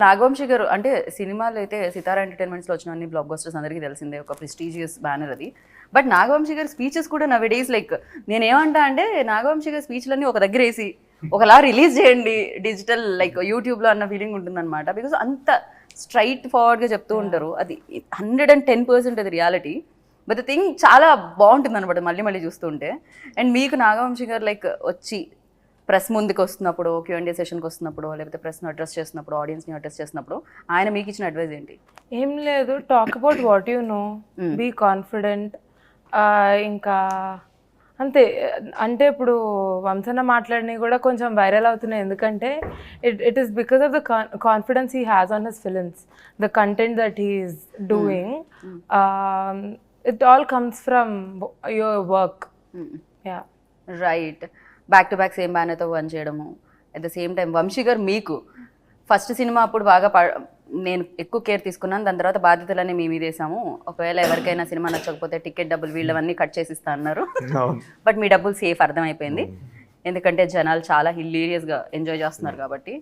నాగవంశి గారు అంటే సినిమాలు అయితే సితారా ఎంటర్టైన్మెంట్స్లో వచ్చిన అన్ని బ్లాక్ బస్టర్స్ అందరికీ తెలిసిందే, ఒక ప్రెస్టీజియస్ బ్యానర్ అది. బట్ నాగవంశి గారి స్పీచెస్ కూడా నవ్ డేస్ లైక్ నేనేమంటా అంటే నాగవంశి గారి స్పీచ్లన్నీ ఒక దగ్గర వేసి ఒకలా రిలీజ్ చేయండి డిజిటల్ లైక్ యూట్యూబ్లో అన్న ఫీలింగ్ ఉంటుందన్నమాట. బికాస్ అంత స్ట్రైట్ ఫార్వర్డ్గా చెప్తూ ఉంటారు, అది 110% అది రియాలిటీ. బట్ ద థింగ్ చాలా బాగుంటుంది అనమాట మళ్ళీ మళ్ళీ చూస్తుంటే. అండ్ మీకు నాగవంశి గారు లైక్ వచ్చి ప్రెస్ ముందుకు వస్తున్నప్పుడు, Q&A సెషన్కి వస్తున్నప్పుడు, లేకపోతే ప్రెస్ను అడ్రస్ చేస్తున్నప్పుడు, ఆడియన్స్ని అడ్రస్ చేసినప్పుడు ఆయన మీకు ఇచ్చిన అడ్వైజ్ ఏంటి? ఏం లేదు, talk about what you know, be confident. ఇంకా అంతే. అంటే ఇప్పుడు వంశన మాట్లాడినవి కూడా కొంచెం వైరల్ అవుతున్నాయి, ఎందుకంటే it is because of the confidence he has on his films, the content that he is doing. It all comes from your work. Yeah, right. Back to back same బ్యానర్తో పని చేయడము, at the same time Vamshi garu మీకు first cinema అప్పుడు బాగా నేను ఎక్కువ care తీసుకున్నాను, దాని తర్వాత బాధ్యతలన్నీ మీ మీద వేసాము, ఒకవేళ ఎవరికైనా సినిమా నచ్చకపోతే టికెట్ డబ్బులు వీళ్ళవన్నీ కట్ చేసి ఇస్తా అన్నారు. బట్ మీ డబ్బులు సేఫ్, అర్థమైపోయింది. ఎందుకంటే జనాలు చాలా హిల్లీరియస్గా ఎంజాయ్ చేస్తున్నారు కాబట్టి.